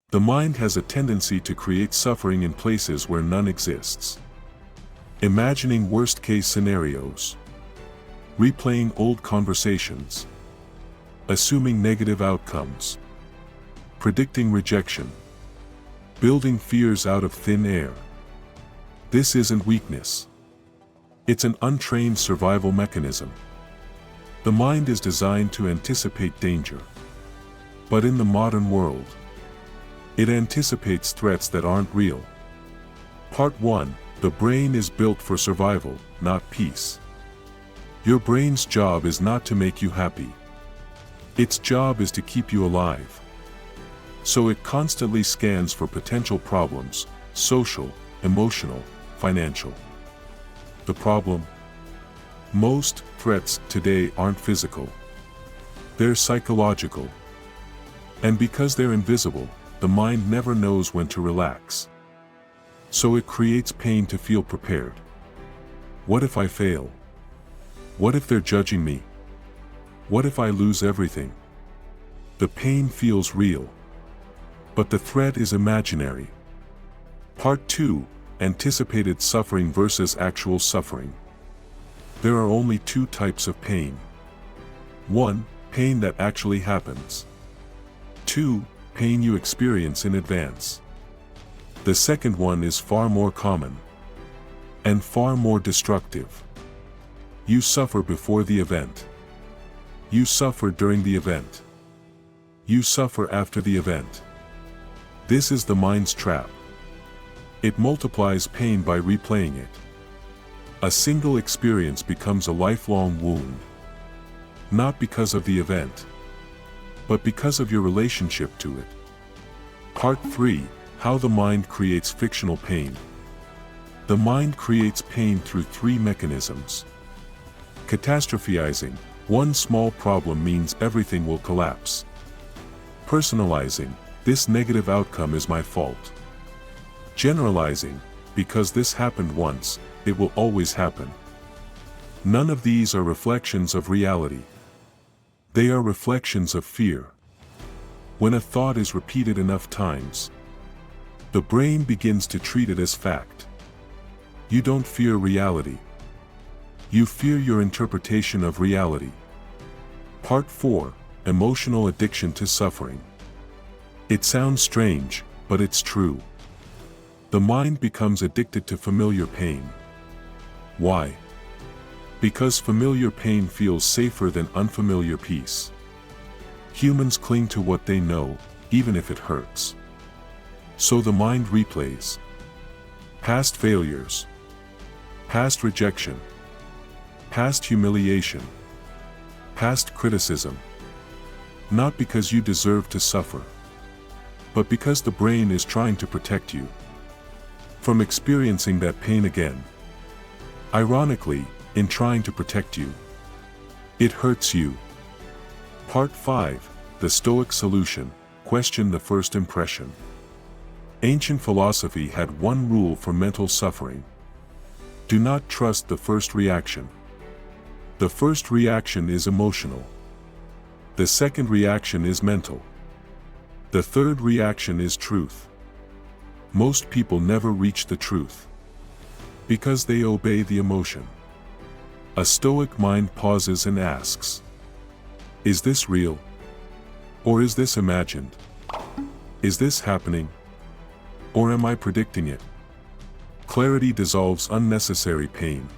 The mind has a tendency to create suffering in places where none exists. Imagining worst-case scenarios. Replaying old conversations. Assuming negative outcomes. Predicting rejection. Building fears out of thin air. This isn't weakness. It's an untrained survival mechanism. The mind is designed to anticipate danger. But in the modern world, it anticipates threats that aren't real. Part 1. The brain is built for survival, not peace. Your brain's job is not to make you happy. Its job is to keep you alive. So it constantly scans for potential problems, social, emotional, financial. The problem? Most threats today aren't physical. They're psychological. And because they're invisible, the mind never knows when to relax. So it creates pain to feel prepared. What if I fail? What if they're judging me? What if I lose everything? The pain feels real. But the threat is imaginary. Part 2. Anticipated suffering versus actual suffering. There are only two types of pain. 1. Pain that actually happens. 2. Pain you experience in advance. The second one is far more common. And far more destructive. You suffer before the event. You suffer during the event. You suffer after the event. This is the mind's trap. It multiplies pain by replaying it. A single experience becomes a lifelong wound. Not because of the event, but because of your relationship to it. Part 3. How the mind creates fictional pain. The mind creates pain through three mechanisms. Catastrophizing. One small problem means everything will collapse. Personalizing. This negative outcome is my fault. Generalizing. Because this happened once, it will always happen. None of these are reflections of reality. They are reflections of fear. When a thought is repeated enough times, the brain begins to treat it as fact. You don't fear reality. You fear your interpretation of reality. Part 4. Emotional addiction to suffering. It sounds strange, but it's true. The mind becomes addicted to familiar pain. Why? Because familiar pain feels safer than unfamiliar peace. Humans cling to what they know, even if it hurts. So the mind replays past failures, past rejection, past humiliation, past criticism. Not because you deserve to suffer, but because the brain is trying to protect you from experiencing that pain again. Ironically, in trying to protect you, it hurts you. Part 5. The Stoic Solution. Question the first impression. Ancient philosophy had one rule for mental suffering. Do not trust the first reaction. The first reaction is emotional. The second reaction is mental. The third reaction is truth. Most people never reach the truth because they obey the emotion. A Stoic mind pauses and asks, is this real? Or is this imagined? Is this happening? Or am I predicting it? Clarity dissolves unnecessary pain.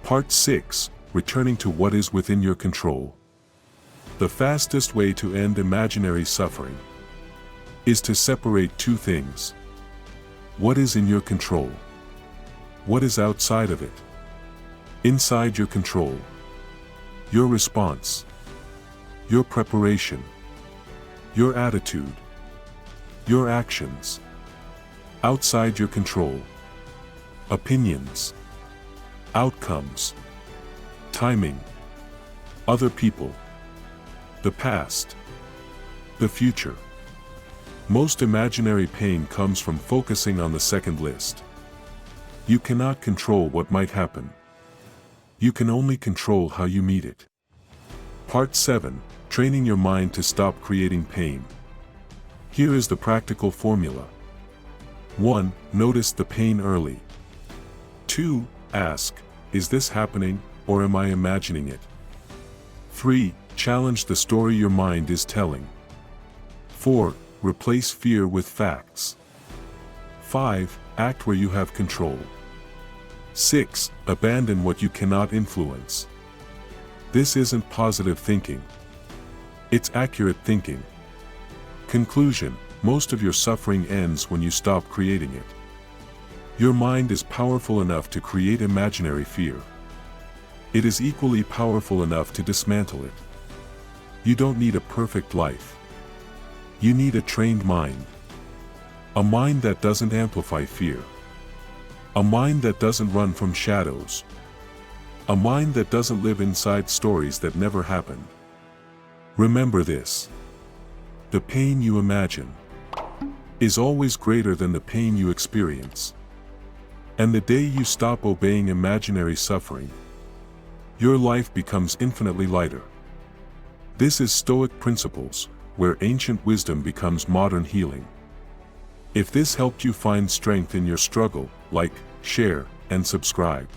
Part 6. Returning to what is within your control. The fastest way to end imaginary suffering is to separate two things. What is in your control? What is outside of it? Inside your control. Your response. Your preparation. Your attitude. Your actions. Outside your control. Opinions. Outcomes. Timing. Other people. The past. The future. Most imaginary pain comes from focusing on the second list. You cannot control what might happen. You can only control how you meet it. Part 7. Training your mind to stop creating pain. Here is the practical formula. 1. Notice the pain early. 2. Ask, is this happening, or am I imagining it? 3. Challenge the story your mind is telling. 4. Replace fear with facts. 5. Act where you have control. 6. Abandon what you cannot influence. This isn't positive thinking. It's accurate thinking. Conclusion: most of your suffering ends when you stop creating it. Your mind is powerful enough to create imaginary fear. It is equally powerful enough to dismantle it. You don't need a perfect life. You need a trained mind. A mind that doesn't amplify fear. A mind that doesn't run from shadows. A mind that doesn't live inside stories that never happened. Remember this. The pain you imagine is always greater than the pain you experience. And the day you stop obeying imaginary suffering, your life becomes infinitely lighter. This is Stoic Principles, where ancient wisdom becomes modern healing. If this helped you find strength in your struggle, like, share, and subscribe.